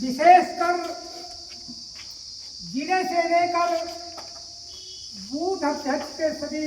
विशेषकर जिले से लेकर बूथ अध्यक्ष के सभी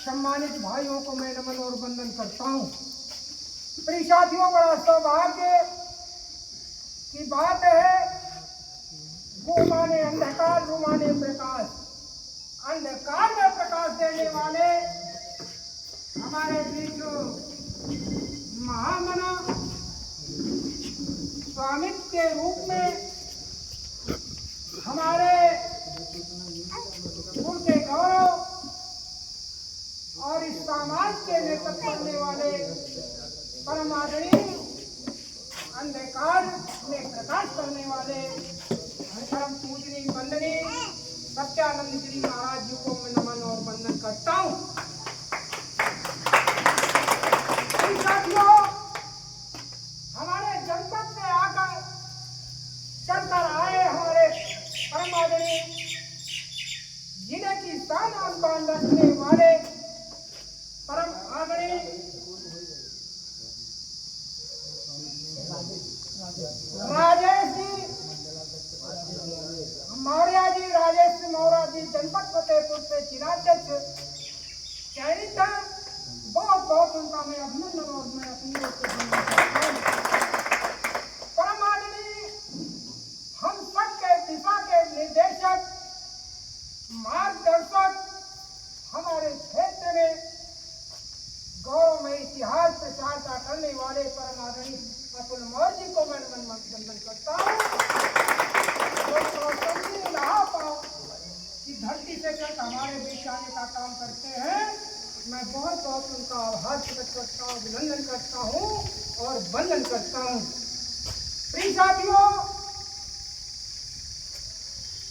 सम्मानित भाइयों को मैं नमन और वंदन करता हूँ। प्रिय साथियों, बड़ा सौभाग्य की बात है, वो माने अंधकार, वो माने प्रकाश। अंधकार में प्रकाश देने वाले हमारे बीच महामना स्वामित्व के रूप में हमारे कुल के गौरव और इस समाज के नेतृत्व करने वाले परम आदरणीय अंधकार में प्रकाश करने वाले परम पूजनीय वंदनीय सत्यानंद गिरी महाराज जी को मैं नमन और वंदन करता हूँ। साथियों, हमारे जनपद से आकर चलकर आए हमारे परम आदरणीय जिले की शान और बान रखने वाले परम आदरणीय राजेश जी मौर्य जी, राजेश मौर्य जी जनपद फतेहपुर से जिलाध्यक्ष चयनित हैं। बहुत बहुत उनका मैं अभिनंदन और मैं अपनी ओर से परम आदरणीय हम सबके दिशा के निर्देशक, मार्गदर्शक, हमारे क्षेत्र में गौरव में इतिहास प्रचार का करने वाले परम आदरणीय अतुल मौर्य जी को मैं वंदन करता हूँ। कि धरती से चल हमारे बीच आने का काम करते हैं, मैं बहुत बहुत उनका आभार प्रकट करता हूँ, अभिनंदन करता हूँ और वंदन करता हूँ। प्रिय साथियों,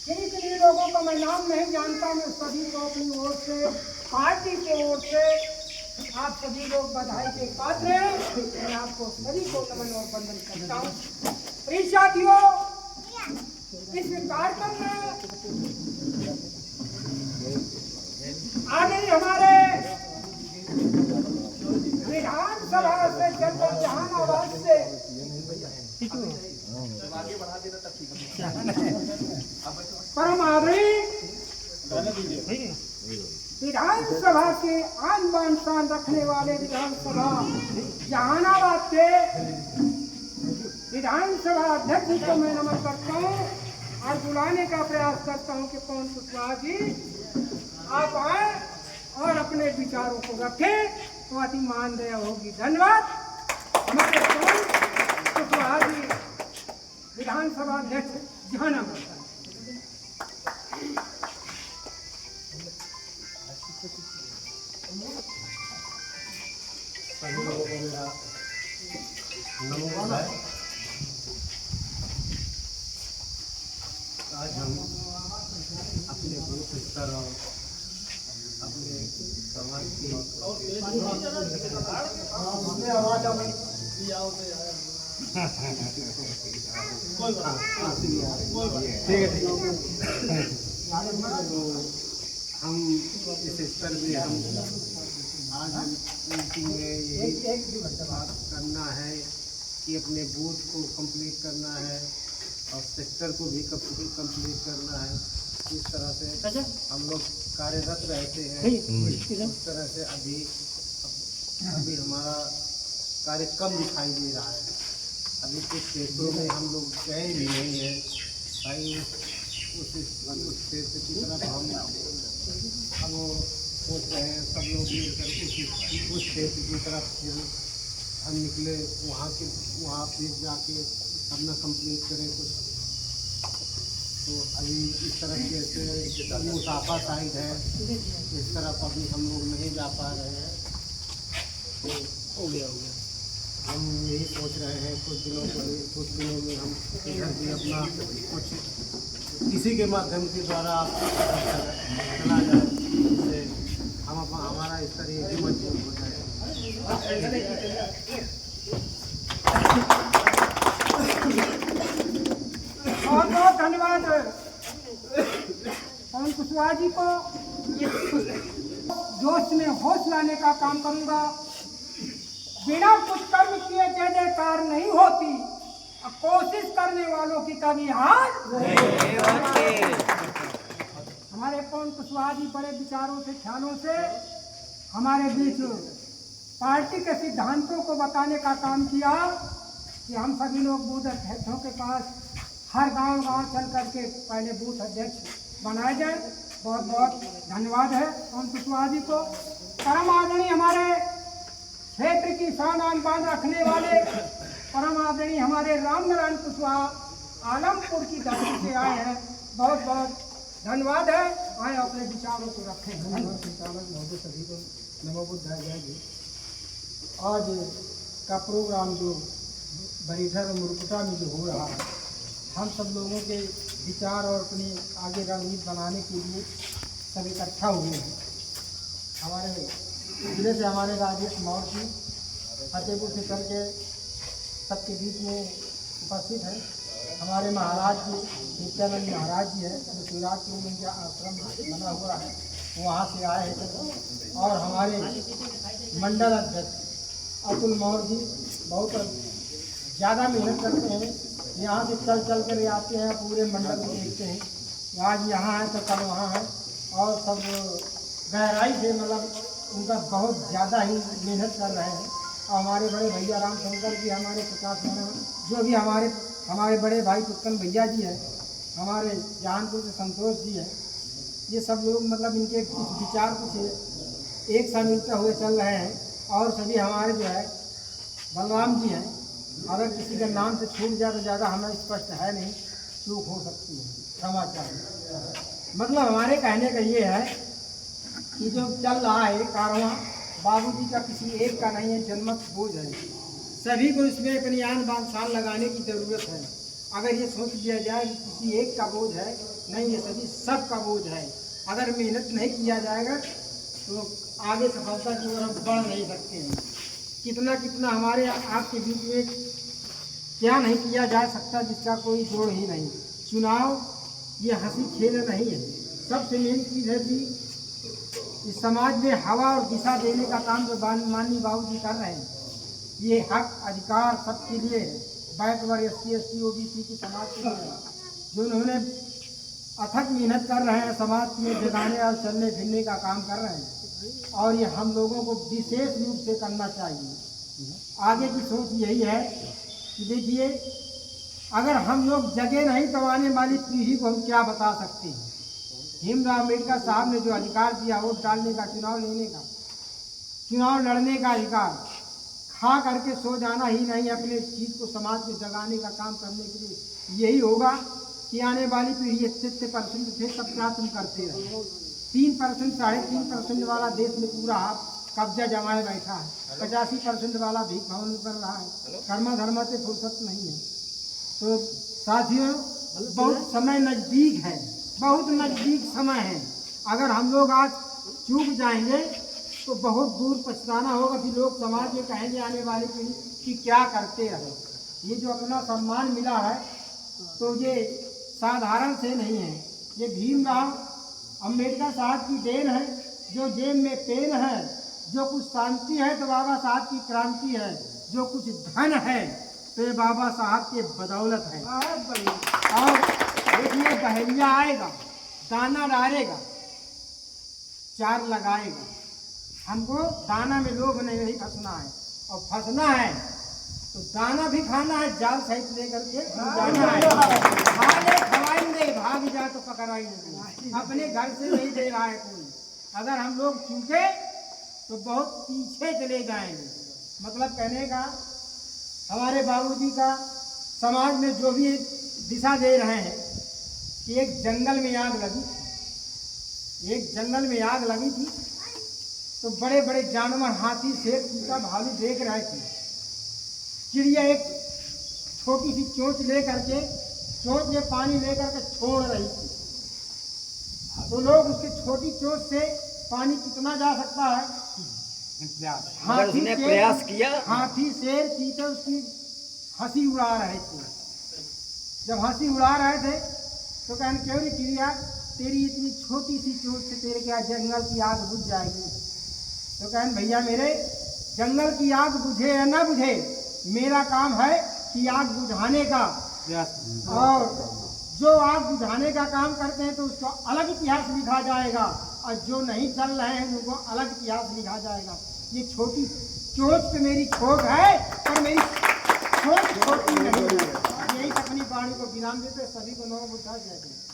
किन्हीं लोगों का मैं नाम नहीं जानता, मैं सभी को अपनी ओर से, पार्टी की ओर से आप सभी लोग बधाई के पात्र हैं। मैं आपको सभी को नमन और वंदन करता हूँ। प्रिय साथियों, इस कार्यक्रम में आगे हमारे विधानसभा से चलकर जहानाबाद से परम आदरणीय विधानसभा के आन बान शान रखने वाले विधानसभा जहानाबाद के विधानसभा अध्यक्ष को मैं नमन करता हूँ और बुलाने का प्रयास करता हूँ कि पवन कुशवाहा जी आप आए और अपने विचारों को रखें, तो अति मान दया होगी। धन्यवाद। हमारे पवन कुशवाहा जी विधानसभा अध्यक्ष जहानाबाद। सभी लोगों को मेरा नमस्कार। आज हम अपने बूथ स्तर और अपने समाज की हम इस स्तर में हम आज हम मीटिंग में यही बात करना है कि अपने बूथ को कंप्लीट करना है और सेक्टर को भी कंप्लीट करना है। इस तरह से हम लोग कार्यरत रहते हैं। उस तरह से अभी हमारा कार्य कम दिखाई दे रहा है। अभी कुछ क्षेत्रों में हम लोग गए भी नहीं हैं भाई, उस क्षेत्र की तरफ हम सोच रहे हैं सब लोग मिलकर उस क्षेत्र की तरफ फिर हम निकले, वहाँ फिर जाके अपना कंप्लीट करें कुछ। तो अभी इस तरह के मुसाफा साइड है, इस तरफ अभी हम लोग नहीं जा पा रहे हैं। तो हो गया हम यही सोच रहे हैं कुछ दिनों में हम इधर भी अपना कुछ किसी के माध्यम के द्वारा चला जाए, जिससे हम हमारा स्तर ये भी मजबूत हो जाए। बहुत बहुत धन्यवाद पवन कुशवाहा जी को। जोश में होश लाने का काम करूंगा। बिना कुछ कर्म किए जय जयकार नहीं होती कोशिश करने वालों की कभी हार नहीं होती। हमारे पवन कुशवाहा जी बड़े विचारों से, ख्यालों से हमारे बीच पार्टी के सिद्धांतों को बताने का काम किया कि हम सभी लोग बूथ अध्यक्षों के पास हर गांव चल करके पहले बूथ अध्यक्ष बनाए जाए। बहुत बहुत धन्यवाद है पवन कुशवाहा जी को। परम आदरणीय हमारे क्षेत्र की शान आन बान रखने वाले परम आदरणीय हमारे रामनारायण कुशवाहा आलमपुर की धरती से आए हैं। बहुत बहुत धन्यवाद है। आए अपने विचारों को रखें। धन्यवाद संचालक महोदय, सभी को नमो बुद्धाय जय जी। आज का प्रोग्राम जो बरीठर और मुरकुटा में जो हो रहा है, हम सब लोगों के विचार और अपनी आगे रणनीति बनाने के लिए सब इकट्ठा हुए हैं। हमारे जिले से हमारे राजेश मौर्य जी फतेहपुर से चल के सबके बीच में उपस्थित हैं। हमारे महाराज जी नित्यानंद महाराज जी हैं, जो शिवराजपुर में उनका आश्रम बना हुआ है, वहाँ से आए हैं। और हमारे मंडल अध्यक्ष अतुल मौर्य जी बहुत ज़्यादा मेहनत करते हैं। यहाँ से चल चल कर आते हैं, पूरे मंडल को देखते हैं। आज यहाँ है तो कल वहाँ है, और सब गहराई से मतलब उनका बहुत ज़्यादा ही मेहनत कर रहे हैं। और हमारे बड़े भैया रामशंकर जी, हमारे प्रकाश मैडम, जो भी हमारे बड़े भाई कुत्तन भैया जी हैं, हमारे जहानपुर के संतोष जी हैं, ये सब लोग मतलब इनके कुछ विचार कुछ एक साथ मिलते हुए चल रहे हैं। और सभी हमारे जो है बलराम जी हैं, अगर किसी का नाम से छूट जाए तो ज़्यादा हमें स्पष्ट है नहीं, चूक हो सकती है, क्षमा चाहिए। मतलब हमारे कहने का ये है कि जो चल रहा है कारवां, बाबूजी का किसी एक का नहीं है, जनमत बोझ है। सभी को इसमें अपनी आन बान शान लगाने की ज़रूरत है। अगर ये सोच लिया जाए कि किसी एक का बोझ है, नहीं, ये सभी सब का बोझ है। अगर मेहनत नहीं किया जाएगा तो आगे सफलता की ओर हम बढ़ नहीं सकते हैं। कितना कितना हमारे आपके बीच में क्या नहीं किया जा सकता जिसका कोई जोड़ ही नहीं। चुनाव ये हंसी खेल नहीं है। सबसे मेन चीज़ है कि इस समाज में हवा और दिशा देने का काम जो माननीय बाबूजी कर रहे हैं, ये हक अधिकार सबके लिए है। बैकवर्ड SC ST OBC की समाज के लिए जो उन्होंने अथक मेहनत कर रहे हैं, समाज में जगाने और चलने फिरने का काम कर रहे हैं। और ये हम लोगों को विशेष रूप से करना चाहिए। आगे की सोच यही है कि देखिए, अगर हम लोग जगे नहीं तो आने वाली पीढ़ी को हम क्या बता सकते हैं। भीमराव अम्बेडकर साहब ने जो अधिकार दिया वोट डालने का, चुनाव लेने का, चुनाव लड़ने का अधिकार, खा करके सो जाना ही नहीं, अपने चीज़ को समाज को जगाने का काम करने के लिए यही होगा कि आने वाली पीढ़ी अच्छे परसेंट थे तब क्या तुम करते रहे। 3%, 3.5% वाला देश में पूरा कब्जा जमाए बैठा है। 85% वाला भीख भवन कर रहा है। कर्मा धर्मा से फुर्सत नहीं है। तो साथियों, बहुत समय नज़दीक है, बहुत नज़दीक समय है। अगर हम लोग आज चूक जाएंगे तो बहुत दूर पछताना होगा। फिर लोग समाज में कहेंगे आने वाली पीढ़ी कि क्या करते रहे। ये जो अपना सम्मान मिला है तो ये साधारण से नहीं है। ये भीमराव अम्बेडकर साहब की देन है। जो जेब में पेन है, जो कुछ शांति है तो बाबा साहब की क्रांति है। जो कुछ धन है तो ये बाबा साहब के बदौलत है। और देखिए, बहेलिया आएगा, दाना डालेगा, चार लगाएगा। हमको दाना में लोभ नहीं फंसना है, और फंसना है तो दाना भी खाना है, जाल सहित लेकर के जाना है। खाने खवाएंगे, भाग जाए तो पकड़ाएंगे। अपने घर से नहीं दे रहा है कोई। अगर हम लोग चूके तो बहुत पीछे चले जाएंगे। मतलब कहने का, हमारे बाबूजी का समाज में जो भी दिशा दे रहे हैं कि एक जंगल में आग लगी, एक जंगल में आग लगी थी तो बड़े बड़े जानवर, हाथी, शेर, चीता, भालू देख रहे थे। चिड़िया एक छोटी सी चोंच ले करके, चोंच में पानी लेकर के छोड़ रही थी। तो लोग उसकी छोटी चोंच से पानी कितना जा सकता है, हाथी ने प्रयास किया। हाथी, शेर, चीते उसकी हंसी उड़ा रहे थे। जब हंसी उड़ा रहे थे तो कहने, क्यों रे चिड़िया, तेरी इतनी छोटी सी चोंच से तेरे क्या जंगल की आग बुझ जाएगी। तो कहने, भैया मेरे, जंगल की आग बुझे या ना बुझे, मेरा काम है कि कि आग बुझाने का, प्रयास और जो आग बुझाने का काम करते हैं तो उसको अलग इतिहास लिखा जाएगा, और जो नहीं चल रहे हैं उनको अलग इतिहास लिखा जाएगा। ये छोटी चोट पे मेरी खोज है, पर मेरी सोच छोटी नहीं है। यही अपनी वाणी को विराम देते, सभी को नमो बुद्धाय, जय हिंद।